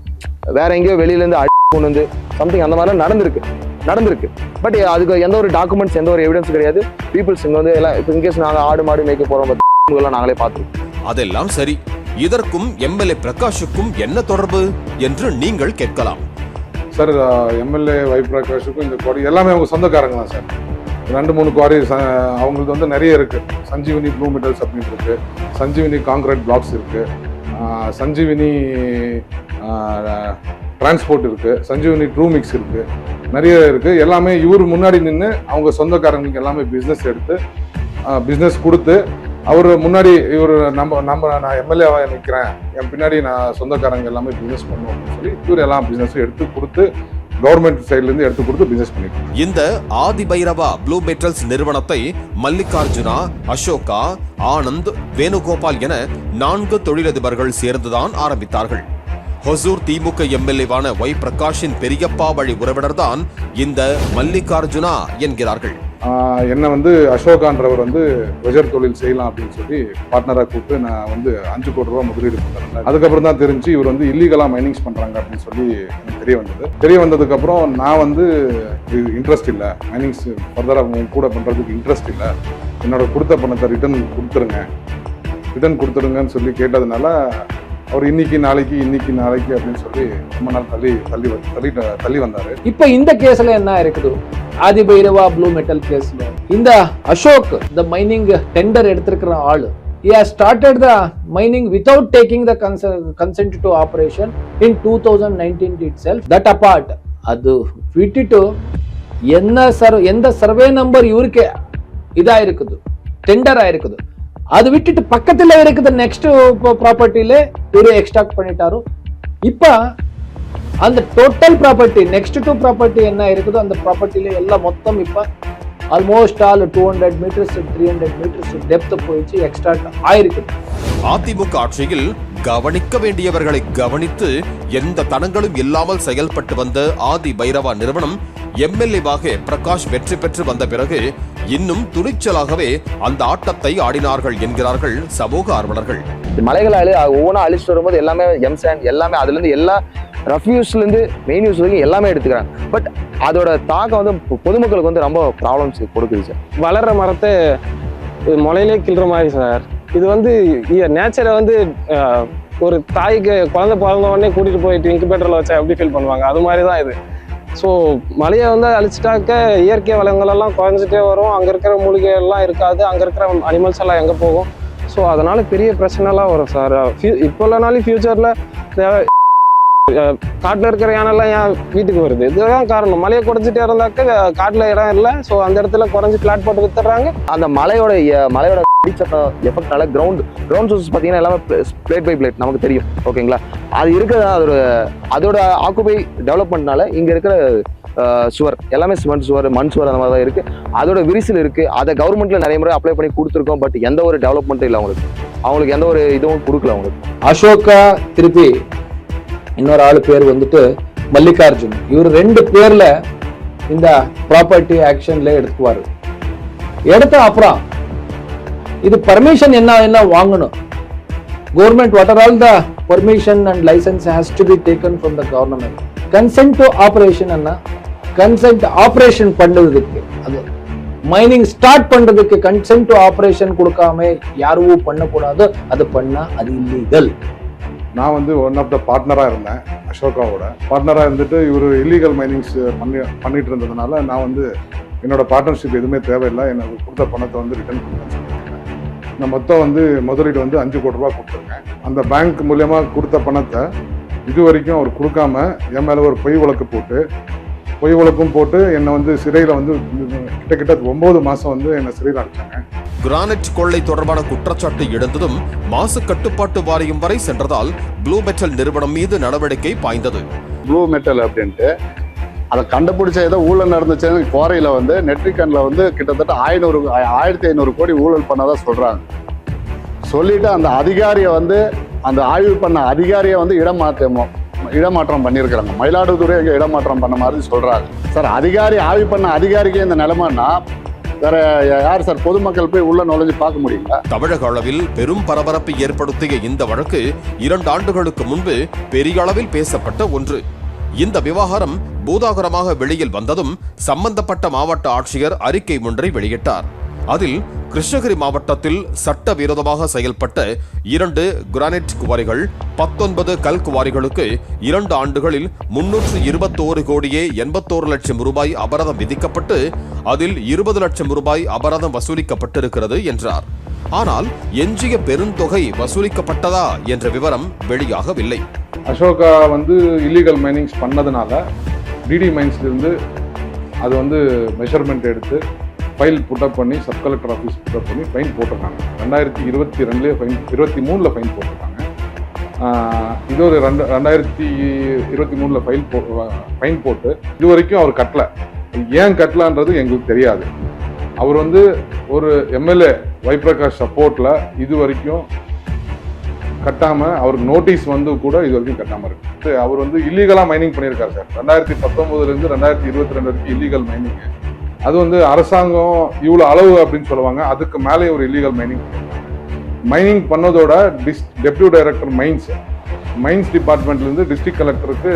வேற எங்கேயோ வெளியில இருந்து கொண்டு வந்து சம்திங் அந்த மாதிரிலாம் நடந்திருக்கு. பட் அதுக்கு எந்த ஒரு டாக்குமெண்ட்ஸ், எந்த ஒரு எவிடன்ஸ் கிடையாது. பீப்புள்ஸ் இங்க வந்து எல்லாம் இப்போ இன்கேஸ் நாங்கள் ஆடு மாடு மேய்க்க போறோம் நாங்களே பார்த்துருக்கோம். அதெல்லாம் சரி, இதற்கும் எம்எல்ஏ பிரகாஷுக்கும் என்ன தொடர்பு என்று நீங்கள் கேட்கலாம். சார், எம்எல்ஏ ஒய் பிரகாஷுக்கும் இந்த குவாரி எல்லாமே அவங்க சொந்தக்காரங்க தான் சார். 2-3 குவாரி அவங்களுக்கு வந்து நிறைய இருக்கு. சஞ்சீவனி ப்ளூ மெட்டல்ஸ் அப்படின்னு இருக்கு, சஞ்சீவனி கான்கிரீட் பிளாக்ஸ் இருக்கு, சஞ்சீவனி டிரான்ஸ்போர்ட் இருக்கு, சஞ்சீவனி ட்ரூ மிக்ஸ் இருக்கு, நிறைய இருக்கு. எல்லாமே இவர் முன்னாடி நின்று அவங்க சொந்தக்காரங்களுக்கு எல்லாமே பிஸ்னஸ் கொடுத்து அவர் முன்னாடி இவர் நான் எம்எல்ஏவாக நிற்கிறேன், என் பின்னாடி நான் சொந்தக்காரங்க எல்லாமே பிஸ்னஸ் பண்ணுவோம் அப்படின்னு சொல்லி இவர் எல்லாம் பிஸ்னஸும் எடுத்து கொடுத்து கவர்மெண்ட் சைட்ல இருந்து எடுத்து கொடுத்து பிசினஸ் பண்ணிருக்கோம். இந்த ஆதி பைரவா ப்ளூ மெட்டல்ஸ் நிறுவனத்தை மல்லிகார்ஜுனா, அசோகா, ஆனந்த், வேணுகோபால் என 4 தொழிலதிபர்கள் சேர்ந்துதான் ஆரம்பித்தார்கள். ஹொசூர் திமுக எம்எல்ஏவான ஒய் பிரகாஷின் பெரியப்பா வழி உறவினர் தான் இந்த மல்லிகார்ஜுனா என்கிறார்கள். என்ன வந்து அசோகான்றவர் வந்து வெஜர் தொழில் செய்யலாம் அப்படின்னு சொல்லி பார்ட்னராக கூப்பிட்டு நான் வந்து 5 கோடி ரூபா முதலீடு பண்ணேன். அதுக்கப்புறம் தான் தெரிஞ்சு இவர் வந்து இல்லீகலா மைனிங்ஸ் பண்றாங்க அப்படின்னு சொல்லி எனக்கு தெரிய வந்ததுக்கப்புறம் நான் வந்து இன்ட்ரெஸ்ட் இல்லை, மைனிங்ஸ் ஃபர்தராக கூட பண்றதுக்கு இன்ட்ரெஸ்ட் இல்லை, என்னோட கொடுத்த பணத்தை ரிட்டர்ன் கொடுத்துருங்கன்னு சொல்லி கேட்டதுனால அவர் இன்னைக்கு நாளைக்கு அப்படின்னு சொல்லி ரொம்ப நாள் தள்ளி வந்தாரு. இப்ப இந்த கேஸ்ல என்ன இருக்குது? ஆதி பைரவா ப்ளூ மெட்டல் கேஸ்ல இந்த அசோக் the mining tender எடுத்திருக்கிற ஆளு he has started the mining without taking the consent to operation in 2019 itself. That apart, அது விட்டுட்டு எந்த சர்வே நம்பர் இவருக்கு இதா இருக்குது டெண்டர் ஆயிருக்குது அது விட்டுட்டு பக்கத்துல இருக்குது நெக்ஸ்ட் ப்ராப்பர்ட்டில இவரு எக்ஸ்ட்ராக்ட் பண்ணிட்டாரு. இப்ப அந்த total property next to property என்ன இருக்குதோ அந்த ப்ராப்பர்ட்டில எல்லாம் மொத்தம் இப்ப almost all 200 metres 300 metres depth போயிடுச்சு எக்ஸ்ட்ராக்ட் ஆயிருக்கு. அதிமுக ஆட்சியில் கவனிக்க வேண்டியவர்களை கவனித்து எந்த தடங்களும் இல்லாமல் செயல்பட்டு வந்த ஆதி பைரவா நிறுவனம் எம்எல்ஏவாக பிரகாஷ் வெற்றி பெற்று வந்த பிறகு இன்னும் துணிச்சலாகவே அந்த ஆட்டத்தை ஆடினார்கள் என்கிறார்கள் சமூக ஆர்வலர்கள். மலைகளை ஒவ்வொன்றா அழிச்சிட்டு வரும்போது எல்லாமே எம்சாண்ட் எல்லாமே அதுல இருந்து எல்லா ரஃப்யூஸ்ல இருந்து மெயின் யூஸ் வரைக்கும் எல்லாமே எடுத்துக்கிறாங்க. பட் அதோட தாக்கம் வந்து பொதுமக்களுக்கு வந்து ரொம்ப ப்ராப்ளம்ஸ் கொடுக்குது சார். வளர்ற மரத்தை முளையிலே கிள்ற மாதிரி சார். இது வந்து நேச்சரை வந்து ஒரு தாய்க்கு குழந்தை பிறந்த உடனே கூட்டிட்டு போயிட்டு இன்குபேட்டர்ல வச்சா எப்படி ஃபீல் பண்ணுவாங்க, அது மாதிரி தான் இது. ஸோ மலையை வந்து அழிச்சிட்டாக்க இயற்கை வளங்கள் எல்லாம் குறைஞ்சிட்டே வரும், அங்கே இருக்கிற மூலிகை எல்லாம் இருக்காது, அங்கே இருக்கிற அனிமல்ஸ் எல்லாம் எங்கே போகும். ஸோ அதனால பெரிய பிரச்சனைலாம் வரும் சார். இப்போ இல்லைனாலும் ஃபியூச்சர்ல காட்டில் இருக்கிற யானைலாம் ஏன் வீட்டுக்கு வருது, இதுதான் காரணம். மலையை குறைஞ்சிட்டே இருந்தாக்க காட்டில் இடம் இல்லை, ஸோ அந்த இடத்துல குறைஞ்சி பிளாட் போட்டு வித்துறாங்க. அந்த மலையோட எஃபெக்ட்னால கிரவுண்ட் சோர்ஸ் பார்த்தீங்கன்னா எல்லாமே பிளேட் பை பிளேட் நமக்கு தெரியும், ஓகேங்களா. அது இருக்கிற அதோட ஆக்குபை டெவலப்மெண்ட்னால இங்கே இருக்கிற சுவர் எல்லாமே சிமெண்ட் சுவர் மண் சுவர் அந்த மாதிரி தான் இருக்கு. அதோட விரிசல் இருக்கு. அதை கவர்மெண்ட்ல நிறைய முறை அப்ளை பண்ணி கொடுத்துருக்கோம். பட் எந்த ஒரு டெவலப்மெண்ட்டும் இல்லை அவங்களுக்கு எந்த ஒரு இதுவும் கொடுக்கல அவங்களுக்கு. அசோகா திருப்பி இன்னொரு ஆளு பேர் வந்துட்டு மல்லிகார்ஜுன். இவர் 2 பேர்ல இந்த ப்ராப்பர்ட்டி ஆக்ஷன்ல எடுத்துக்குவாரு. எடுத்த அப்புறம் இது பர்மிஷன் என்ன வாங்கணும். Government what are all the permission and licence has to be taken from the government. Consent to operation consent operation பண்றதுக்கு அது மைனிங் ஸ்டார்ட் பண்றதுக்கு கன்சென்ட் டு ஆபரேஷன் கொடுக்காம யாரும் பண்ணக்கூடாது. அது பண்ணா அது இல்லீகல். நான் வந்து ஒன் ஆஃப் த பார்ட்னராக இருந்தேன். அசோகாவோட பார்ட்னராக இருந்துட்டு இவர் இல்லீகல் மைனிங்ஸ் பண்ணிட்டு இருந்ததுனால நான் வந்து என்னோட பார்ட்னர்ஷிப் எதுவுமே தேவையில்லை, எனக்கு கொடுத்த பணத்தை வந்து ரிட்டர்ன் கொடுத்தேன்னு சொல்லியிருக்கேன். நான் மொத்தம் வந்து முதலீடு வந்து 5 கோடி ரூபா கொடுத்துருக்கேன். அந்த பேங்க் மூலயமா கொடுத்த பணத்தை இது வரைக்கும் அவர் கொடுக்காம என் மேலே ஒரு பொய் வழக்கும் போட்டு என்னை வந்து சிறையில் வந்து கிட்டத்தட்ட 9 மாதம் வந்து என்னை சிறையில் அடைச்சாங்க. கிரானைட் கொள்ளை தொடர்பான குற்றச்சாட்டு எழுந்ததும் மாசு கட்டுப்பாட்டு வாரியம் வரை சென்றதால் ப்ளூ மெட்டல் நிறுவனம் மீது நடவடிக்கை பாய்ந்தது. ப்ளூ மெட்டல் அப்படின்ட்டு அதை கண்டுபிடிச்ச ஏதோ ஊழல் நடந்துச்சு. குவாரியில வந்து நெட்ரிகன்ல வந்து கிட்டத்தட்ட 1500 கோடி ஊழல் பண்ணதா சொல்றாங்க. சொல்லிட்டு அந்த அதிகாரியை வந்து அந்த ஆய்வு பண்ண அதிகாரியை வந்து இடமாற்றம் பண்ணியிருக்கிறாங்க. மயிலாடுதுறை எங்க இடமாற்றம் பண்ண மாதிரி சொல்றாங்க சார். ஆய்வு பண்ண அதிகாரிக்கு இந்த நிலைமைன்னா வேற யார் சார்? பொதுமக்கள் போய் உள்ள நுழைஞ்சு பார்க்க முடியுங்களா? தமிழக அளவில் பெரும் பரபரப்பை ஏற்படுத்திய இந்த வழக்கு 2 ஆண்டுகளுக்கு முன்பு பெரிய அளவில் பேசப்பட்ட ஒன்று. இந்த விவகாரம் பூதாகரமாக வெளியில் வந்ததும் சம்பந்தப்பட்ட மாவட்ட ஆட்சியர் அறிக்கை ஒன்றை வெளியிட்டார். அதில் கிருஷ்ணகிரி மாவட்டத்தில் சட்டவிரோதமாக செயல்பட்ட 2 கிரானைட் குவாரிகள் 19 கல் குவாரிகளுக்கு 2 ஆண்டுகளில் 321 கோடியே 81 லட்சம் ரூபாய் அபராதம் விதிக்கப்பட்டு அதில் 20 லட்சம் ரூபாய் அபராதம் வசூலிக்கப்பட்டிருக்கிறது என்றார். ஆனால் எஞ்சிய பெருந்தொகை வசூலிக்கப்பட்டதா என்ற விவரம் வெளியாகவில்லை. அசோகா வந்து இல்லீகல் மைனிங்ஸ் பண்ணதுனால டிடி மைன்ஸ்லேருந்து அது வந்து மெஷர்மெண்ட் எடுத்து ஃபைல் புட்டப் பண்ணி சப் கலெக்டர் ஆஃபீஸ் புட்டப் பண்ணி ஃபைன் போட்டிருக்காங்க. 2022 ஃபைன் 23 ஃபைன் போட்டிருக்காங்க. இது ஒரு 2023 ஃபைன் போட்டு இது வரைக்கும் அவர் கட்டலை. ஏன் கட்டலான்றது எங்களுக்கு தெரியாது. அவர் வந்து ஒரு எம்எல்ஏ வைப்ரகாஷ் சப்போர்ட்ல இது வரைக்கும் கட்டாம அவருக்கு நோட்டீஸ் வந்து கூட இது வரைக்கும் கட்டாம இருக்கு. அவர் வந்து இல்லீகலா மைனிங் பண்ணியிருக்காரு சார். 2019 2022 வரைக்கும் இல்லீகல் மைனிங். அது வந்து அரசாங்கம் இவ்வளவு அளவு அப்படின்னு சொல்லுவாங்க. அதுக்கு மேலே ஒரு இல்லீகல் மைனிங் பண்ணதோட டெப்யூட்டி டைரக்டர் மைன்ஸ் டிபார்ட்மெண்ட்ல இருந்து டிஸ்ட்ரிக்ட் கலெக்டருக்கு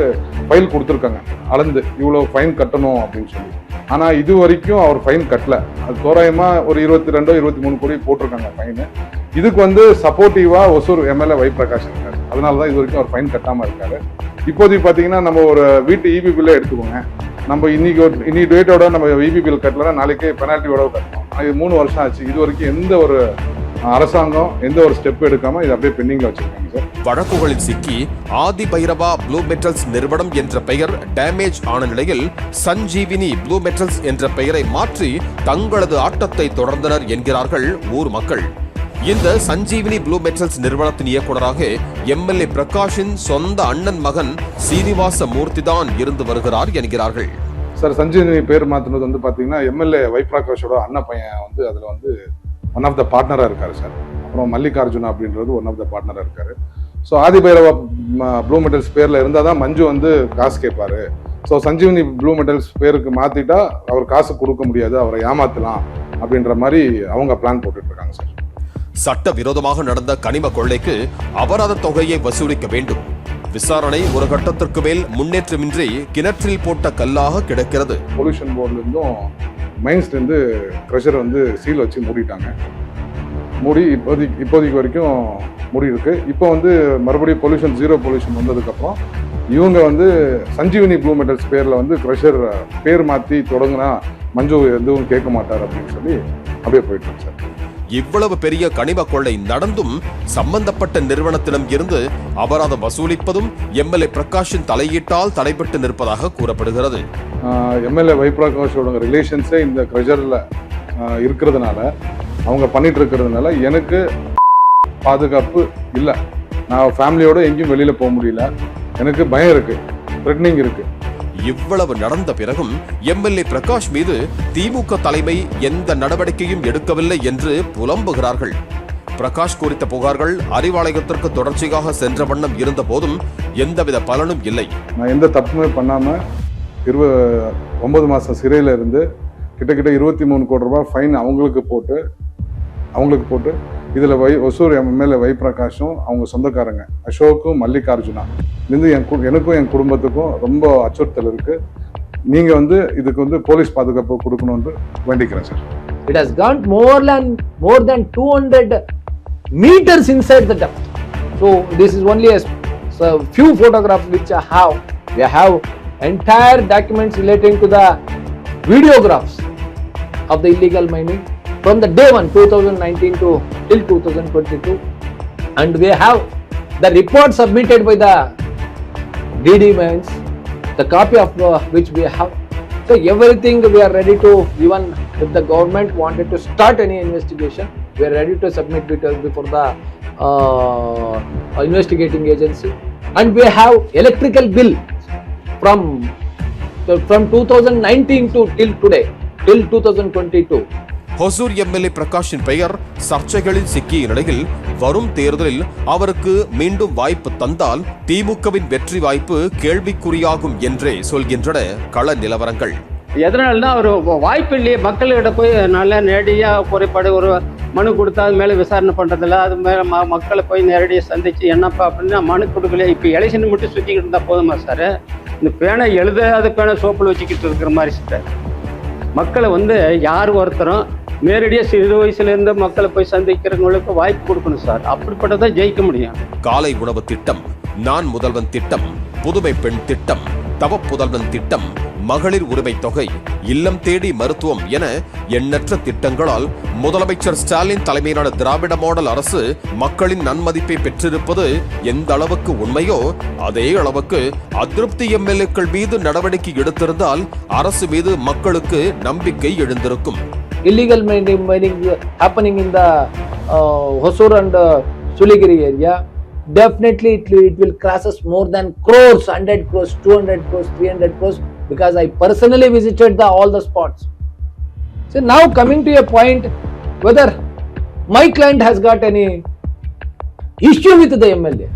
ஃபைல் கொடுத்துருக்காங்க அளந்து இவ்வளவு ஃபைன் கட்டணும் அப்படின்னு சொல்லி. ஆனா இது வரைக்கும் அவர் ஃபைன் கட்டல. அது தோராயமா ஒரு 22-23 கோடி போட்டிருக்காங்க ஃபைனு. இதுக்கு வந்து சப்போர்ட்டிவா ஒசூர் எம்எல்ஏ வைப்ரகாஷ் இருக்காரு. அதனாலதான் இது வரைக்கும் அவர் ஃபைன் கட்டாம இருக்காரு. இப்போதைக்கு பாத்தீங்கன்னா நம்ம ஒரு வீட்டு இபி பில்ல எடுத்துக்கோங்க. நம்ம இன்னைக்கு டேட்டோட நம்ம இபி பில் கட்டலன்னா நாளைக்கே பெனால்ட்டியோட கட்டணும். இது 3 வருஷம் ஆச்சு. இது வரைக்கும் எந்த ஒரு அரசாங்கம் எந்த ஒரு ஸ்டெப் எடுக்காம இது அப்படியே பெண்டிங்ல வச்சிருக்காங்க சார். வழக்குகளில் சிக்கி ஆதி பைரவா ப்ளூ மெட்டல்ஸ் நிறுவனம் என்ற பெயர் டேமேஜ் ஆன நிலையில் சஞ்சீவினி ப்ளூ மெட்டல்ஸ் என்ற பெயரை மாற்றி தங்களது ஆட்டத்தை தொடர்ந்தனர் என்கிறார்கள் ஊர் மக்கள். இந்த சஞ்சீவினி ப்ளூ மெட்டல்ஸ் நிறுவனத்தின் இயக்குநராக எம்எல்ஏ பிரகாஷின் சொந்த அண்ணன் மகன் சீனிவாச மூர்த்தி தான் இருந்து வருகிறார் என்கிறார்கள். சார் சஞ்சீவினி பேர் மாத்தினது வந்து பாத்தீங்கன்னா எம்எல்ஏ வைப்ரகாஷோட அண்ணன் பையன் வந்து அதுல வந்து ஒன் ஆஃப் த பார்ட்னராக இருக்காரு சார். அப்புறம் மல்லிகார்ஜுனா அப்படின்றது ஒன் ஆஃப் த பார்ட்னராக இருக்காரு. ஸோ ஆதி பைரவா ப்ளூ மெட்டல்ஸ் பேரில் இருந்தால் தான் மஞ்சு வந்து காசு கேட்பாரு. ஸோ சஞ்சீவினி ப்ளூ மெட்டல்ஸ் பேருக்கு மாற்றிட்டா அவர் காசு கொடுக்க முடியாது, அவரை ஏமாற்றலாம் அப்படின்ற மாதிரி அவங்க பிளான் போட்டுட்டு இருக்காங்க சார். சட்ட விரோதமாக நடந்த கனிம கொள்ளைக்கு அபராத தொகையை வசூலிக்க வேண்டும். விசாரணை ஒரு கட்டத்திற்கு மேல் முன்னேற்றமின்றி கிணற்றில் போட்ட கல்லாக கிடக்கிறது. பொல்யூஷன் போர்டுலேருந்தும் மைன்ஸ்லேருந்து க்ரஷர் வந்து சீல் வச்சு மூடிட்டாங்க. மூடி இப்போதைக்கு வரைக்கும் மூடி இருக்கு. இப்போ வந்து மறுபடியும் பொல்யூஷன் ஜீரோ பொல்யூஷன் வந்ததுக்கப்புறம் இவங்க வந்து சஞ்சீவினி ப்ளூ மெட்டல்ஸ் பேரில் வந்து க்ரஷர் பேர் மாற்றி தொடங்கினா மஞ்சு எதுவும் கேட்க மாட்டார் அப்படின்னு சொல்லி அப்படியே போயிட்டு இருக்கு சார். இவ்வளவு பெரிய கனிம கொள்ளை நடந்தும் சம்பந்தப்பட்ட நிறுவனத்திடம் இருந்து அபராதம் வசூலிப்பதும் எம்எல்ஏ பிரகாஷின் தலையீட்டால் தடைபட்டு நிற்பதாக கூறப்படுகிறது. எம்எல்ஏ வைப்ரகாஷோட ரிலேஷன்ஸே இந்த க்ரஷரில் இருக்கிறதுனால அவங்க பண்ணிட்டு இருக்கிறதுனால எனக்கு பாதுகாப்பு இல்லை. நான் ஃபேமிலியோட எங்கேயும் வெளியில போக முடியல. எனக்கு பயம் இருக்கு, த்ரெட்னிங் இருக்கு. இவ்வளவு நடந்த பிறகும் எம்எல்ஏ பிரகாஷ் மீது திமுக தலைமை எந்த நடவடிக்கையும் எடுக்கவில்லை என்று புலம்புகிறார்கள். பிரகாஷ் குறித்த புகார்கள் அறிவாலயத்திற்கு தொடர்ச்சியாக சென்ற வண்ணம் இருந்த போதும் எந்தவித பலனும் இல்லை. நான் எந்த தப்புமே பண்ணாம 9 மாசம் சிறையில இருந்து கிட்டத்தட்ட 23 கோடி ரூபாய் ஃபைன் அவங்களுக்கு போட்டு இதுல ஒசூர் எம்எல்ஏ வைப்ரகாஷும் அவங்க சொந்தக்காரங்க அசோக்கும் மல்லிகார்ஜுனா இருந்து எனக்கும் என் குடும்பத்துக்கும் ரொம்ப அச்சுறுத்தல் இருக்கு. நீங்க வந்து இதுக்கு வந்து போலீஸ் பாதுகாப்பு கொடுக்கணும்னு வேண்டிக்கிறேன் sir. It has gone more than 200 meters inside the depth. So this is only a few photographs which I have. We have entire documents relating to the videographs of the illegal mining from the day 1 2019 to till 2022, and we have the report submitted by the DD Mines, the copy of which we have. So everything we are ready to, even if the government wanted to start any investigation, we are ready to submit details before the investigating agency. And we have electrical bill from 2019 to till today, till 2022. Hosur MLA பிரகாஷின் பெயர் சர்ச்சைகளில் சிக்கிய நிலையில் வரும் தேர்தலில் அவருக்கு மீண்டும் வாய்ப்பு தந்தால் திமுகவின் வெற்றி வாய்ப்பு கேள்விக்குறியாகும் என்றே சொல்கின்றன கள நிலவரங்கள். எதனால்னா அவர் வாய்ப்பு இல்லையே, மக்கள்கிட்ட போய் நல்லா நேரடியாக குறைபாடு ஒரு மனு கொடுத்தா அது மேலே விசாரணை பண்ணுறதில்ல, அது மேலே மக்களை போய் நேரடியாக சந்திச்சு என்னப்பா அப்படின்னா மனு கொடுக்கல. இப்போ எலெக்ஷன் மட்டும் சுற்றிக்கிட்டு இருந்தால் போதுமா சார்? இந்த பேனை எழுதாத பேனை சோப்பில் வச்சுக்கிட்டு இருக்கிற மாதிரி சார். மக்களை வந்து யார் ஒருத்தரும் நேரடியாக சிறு வயசுலேருந்து மக்களை போய் சந்திக்கிறவங்களுக்கு வாய்ப்பு கொடுக்கணும் சார். அப்படிப்பட்டதான் ஜெயிக்க முடியும். காலை உணவு திட்டம், நான் முதல்வன் திட்டம், புதுமை பெண் திட்டம், தவ புதல்வன் திட்டம், மகளிர் உரிமை தொகை, இல்லம் தேடி மருத்துவம் என எண்ணற்ற திட்டங்களால் முதலமைச்சர் ஸ்டாலின் தலைமையிலான திராவிட மாடல் அரசு மக்களின் நன்மதிப்பை பெற்றிருப்பது எந்த அளவுக்கு உண்மையோ அதே அளவுக்கு அதிருப்தி எம்எல்ஏக்கள் மீது நடவடிக்கை எடுத்திருந்தால் அரசு மீது மக்களுக்கு நம்பிக்கை எழுந்திருக்கும். Illegal mining happening in the Hosur and Suligiri area, definitely it will cost us more than crores, 100 crores, 200 crores, 300 crores, because I personally visited all the spots. So now coming to a point whether my client has got any issue with the MLA,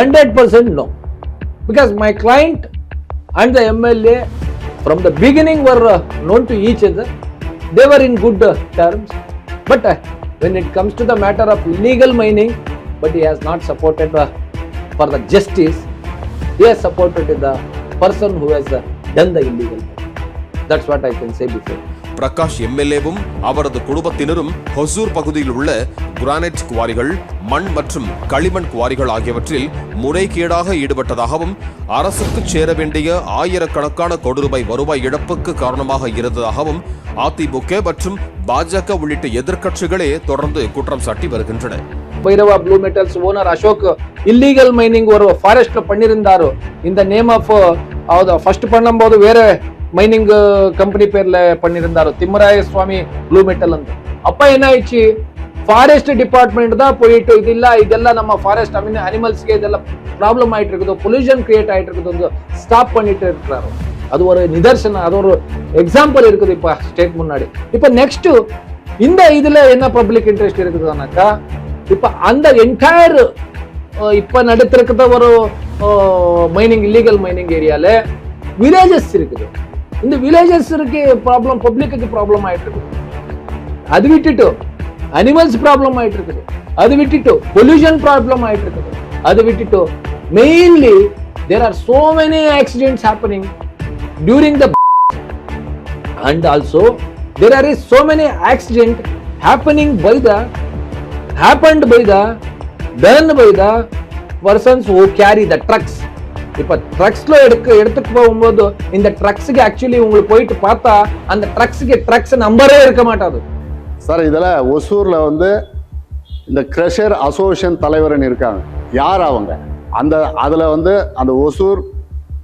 100% no, because my client and the MLA from the beginning were known to each other. They were in good terms, but when it comes to the matter of illegal mining, but he has not supported for the justice, he has supported the person who has done the illegal mining. That's what I can say before. Prakash எம்எல்ஏவும் அவரது குடும்பத்தினரும் ஹொசூர் பகுதியில் உள்ள granite குவாரிகள், மண் மற்றும் களிமண் குவாரிகள் ஆகியவற்றில் முறைகேடாக ஈடுபட்டதாகவும் அரசுக்கு சேர வேண்டிய ஆயிரக்கணக்கான கோடி ரூபாய் வருவாய் இழப்புக்கு காரணமாக இருந்ததாகவும் அதிமுக மற்றும் பாஜக உள்ளிட்ட எதிர்க்கட்சிகளே தொடர்ந்து குற்றம் சாட்டி வருகின்றன. Bhairava blue metals owner Ashok illegal mining ஒரு ஃபாரஸ்ட்ல பண்ணிருந்தாரு. இந்த நேம் ஆஃப் ஃபர்ஸ்ட் பண்ணும்போது வேற மைனிங் கம்பெனி பேர்ல பண்ணிருந்தாரு, திம்மராய சுவாமி ப்ளூ மெட்டல் ಅಂತ. அப்ப என்ன ஆயிடுச்சு, ஃபாரஸ்ட் டிபார்ட்மெண்ட் தான் போயிட்டு இதெல்லாம் நம்ம ஃபாரஸ்ட் அனிமல்ஸ்க்கு இதெல்லாம் ப்ராப்ளம் ஆயிட்டு இருக்குது, பொல்யூஷன் கிரியேட் ஆயிட்டு இருக்குது, ஸ்டாப் பண்ணிட்டு இருக்கிறாரு. அது ஒரு நிதர்சனம், அது ஒரு எக்ஸாம்பிள் இருக்குது இப்ப ஸ்டேட் முன்னாடி. இப்ப நெக்ஸ்ட் இந்த இதுல என்ன பப்ளிக் இன்ட்ரெஸ்ட் இருக்குதுனாக்கா, இப்ப அந்த என்டையர் இப்ப நடத்திருக்கிற ஒரு மைனிங் இல்லீகல் மைனிங் ஏரியால வில்லேஜஸ் இருக்குது. இந்த வில்லேஜஸ்க்கு ப்ராப்ளம், பப்ளிக்கு ப்ராப்ளம் ஆயிட்டு இருக்குது. அது விட்டுட்டு அனிமல்ஸ் ப்ராப்ளம் ஆயிட்டு இருக்குது, அது விட்டுட்டு பொல்யூஷன் ப்ராப்ளம் ஆயிட்டு இருக்குது, அது விட்டுட்டு mainly there are so many accidents happening during the and also there are so many accidents happened by the done by the persons who carry the trucks. இப்ப ட்ரக்ஸ்ல எடுத்துட்டு போகும்போது இந்த ட்ரக்ஸுக்கு ஆக்சுவலி உங்களுக்கு போயிட்டு பார்த்தா அந்த ட்ரக்ஸ் நம்பரே இருக்க மாட்டாது சார். இதுல ஒசூர்ல வந்து இந்த கிரஷர் அசோசியேஷன் தலைவர்னு இருக்காங்க. யார் அவங்க? அதுல வந்து அந்த ஒசூர்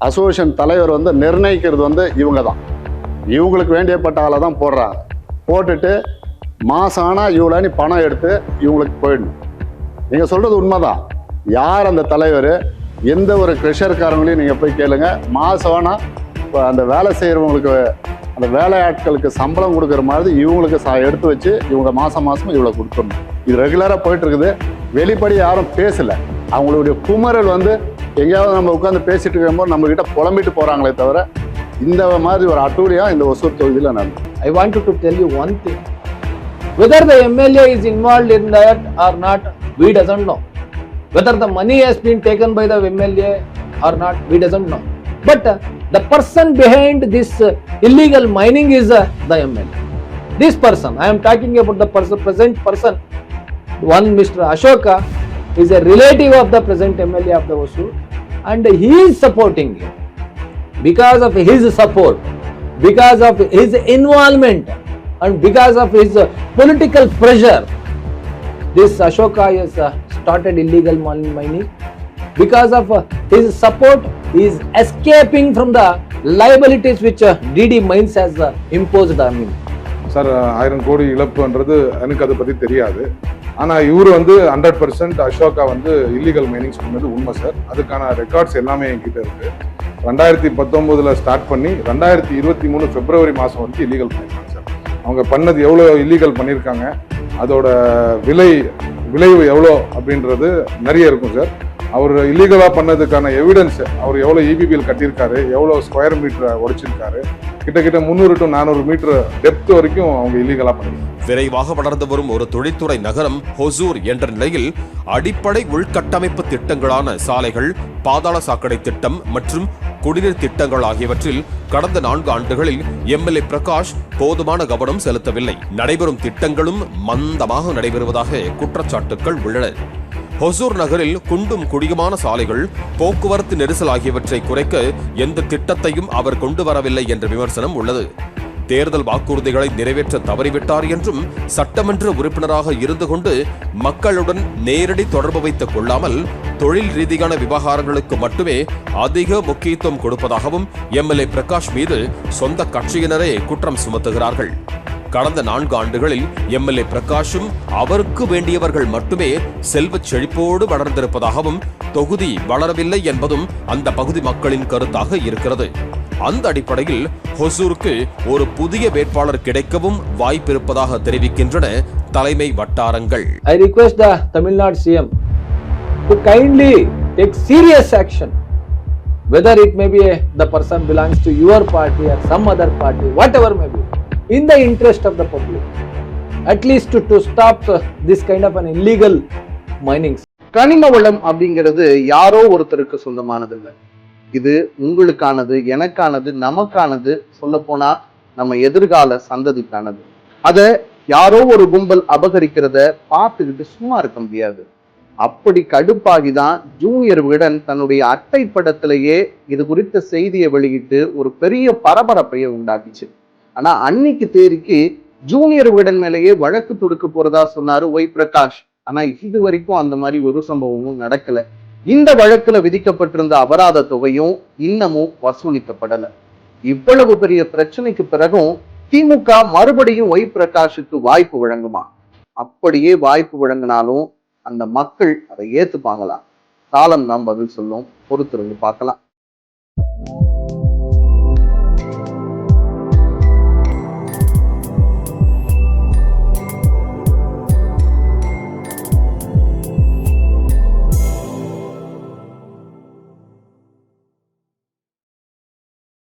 அசோசியேஷன் தலைவர் வந்து நிர்ணயிக்கிறது வந்து இவங்க தான். இவங்களுக்கு வேண்டியப்பட்ட ஆளை தான் போடுறாங்க. போட்டுட்டு மாசம் ஆனா இவ்வளோ பணம் எடுத்து இவங்களுக்கு போயிடணும். நீங்க சொல்றது உண்மைதான். யார் அந்த தலைவர்? எந்த ஒரு கிரஷர்காரங்களையும் நீங்க போய் கேளுங்க. மாசம் ஆனா அந்த வேலை செய்யறவங்களுக்கு, அந்த வேலையாட்களுக்கு சம்பளம் கொடுக்குற மாதிரி இவங்களுக்கு எடுத்து வச்சு இவங்க மாசம் இவ்வளவு கொடுத்துடணும். இது ரெகுலரா போயிட்டு இருக்குது. வெளிப்படி யாரும் பேசல. அவங்களுடைய குமரல் வந்து எங்கேயாவது நம்ம உட்காந்து பேசிட்டு இருக்கும்போது நம்ம கிட்ட புலம்பிட்டு போறாங்களே தவிர இந்த மாதிரி ஒரு அட்டூழியா இந்த ஒசூர் தொகுதியில் நடந்தது. I wanted to tell you one thing. Whether the MLA is involved in that or not, we doesn't know. Whether the money has been taken by the MLA or not, we doesn't know. But the person behind this illegal mining is the MLA. This person, I am talking about the present person. One Mr. Ashoka is a relative of the present MLA of the Hosur, and he is supporting him. Because of his support, because of his involvement, and because of his political pressure, this Ashoka has started illegal mining. Because of his support, he is escaping from the liabilities which DD Mines has imposed on him. Sir, 1000 கோடி இழப்புன்றது எனக்கு அதை பற்றி தெரியாது. ஆனால் இவர் வந்து 100% அசோகா வந்து illegal mining சொன்னது உண்மை சார். அதுக்கான ரெக்கார்ட்ஸ் எல்லாமே என்கிட்ட இருக்கு. 2019 ஸ்டார்ட் பண்ணி 2023 பிப்ரவரி மாதம் வரைக்கும் இல்லீகல் பண்ணியிருக்காங்க சார். அவங்க பண்ணது எவ்வளோ இல்லீகல் பண்ணியிருக்காங்க, அதோட விளைவு எவ்வளோ அப்படின்றது நிறைய இருக்கும் சார். அவர் இல்லீகலாக பண்ணதுக்கான எவிடன்ஸ், அவர் எவ்வளோ EBBL கட்டியிருக்காரு, எவ்வளோ ஸ்கொயர் மீட்டரை உடைச்சிருக்காரு, கிட்டத்தட்ட 300 to 400 மீட்டர் டெப்த் வரைக்கும் அவங்க இல்லீகலாக பண்ணிருக்காங்க. விரைவாக வளர்ந்து வரும் ஒரு தொழில்துறை நகரம் ஹொசூர் என்ற நிலையில் அடிப்படை உள்கட்டமைப்பு திட்டங்களான சாலைகள், பாதாள சாக்கடை திட்டம் மற்றும் குடிநீர் திட்டங்கள் ஆகியவற்றில் கடந்த 4 ஆண்டுகளில் MLA பிரகாஷ் போதுமான கவனம் செலுத்தவில்லை. நடைபெறும் திட்டங்களும் மந்தமாக நடைபெறுவதாக குற்றச்சாட்டுகள் உள்ளன. ஹொசூர் நகரில் குண்டும் குடியுமான சாலைகள், போக்குவரத்து நெரிசல் ஆகியவற்றை குறைக்க எந்த திட்டத்தையும் அவர் கொண்டு வரவில்லை என்ற விமர்சனம் உள்ளது. தேர்தல் வாக்குறுதிகளை நிறைவேற்ற தவறிவிட்டார் என்றும், சட்டமன்ற உறுப்பினராக இருந்து கொண்டு மக்களுடன் நேரடி தொடர்பு வைத்துக் கொள்ளாமல் தொழில் ரீதியான விவகாரங்களுக்கு மட்டுமே அதிக முக்கியத்துவம் கொடுப்பதாகவும் MLA பிரகாஷ் மீது சொந்த கட்சியினரே குற்றம் சுமத்துகிறார்கள். கடந்த 4 ஆண்டுகளில் MLA பிரகாஷும் அவருக்கு வேண்டியவர்கள் மட்டுமே செல்வச் செழிப்போடு வளர்ந்திருப்பதாகவும், தொகுதி வளரவில்லை என்பதும் அந்த பகுதி மக்களின் கருத்தாக இருக்கிறது. அந்த அடிப்படையில் ஹொசூருக்கு ஒரு புதிய வேட்பாளர் கிடைக்கவும் வாய்ப்பிருப்பதாக தெரிவிக்கின்றன தலைமை வட்டாரங்கள். I request the Tamil Nadu CM to kindly take serious action, whether it may be the person belongs to your party or some other party, whatever may be, in the interest of the public, at least to stop this kind of an illegal mining. கனிம வளம் அப்படிங்கிறது யாரோ ஒருத்தருக்கு சொந்தமானது இல்லை. இது உங்களுக்கானது, எனக்கானது, நமக்கானது. சொல்ல போனா நம்ம எதிர்கால சந்ததிக்கானது. அத யாரோ ஒரு கும்பல் அபகரிக்கிறத பார்த்துக்கிட்டு சும்மா இருக்க முடியாது. அப்படி கடுப்பாகிதான் ஜூனியர் விகடன் தன்னுடைய அட்டை படத்திலேயே இது குறித்த செய்தியை வெளியிட்டு ஒரு பெரிய பரபரப்பையை உண்டாக்கிச்சு. ஆனா அன்னைக்கு தேதிக்கு ஜூனியர் விகடன் மேலேயே வழக்கு தொடுக்க போறதா சொன்னாரு ஒய் பிரகாஷ். ஆனா இது வரைக்கும் அந்த மாதிரி ஒரு சம்பவமும் நடக்கல. இந்த வழக்குல விதிக்கப்பட்டிருந்த அபராத தொகையும் இன்னமும் வசூலிக்கப்படல. இவ்வளவு பெரிய பிரச்சனைக்கு பிறகும் திமுக மறுபடியும் ஒய் பிரகாஷுக்கு வாய்ப்பு வழங்குமா? அப்படியே வாய்ப்பு வழங்கினாலும் அந்த மக்கள் அதை ஏத்துப்பாங்களா? காலம் நாம் பதில் சொல்லும். பொறுத்திருந்து பார்க்கலாம்.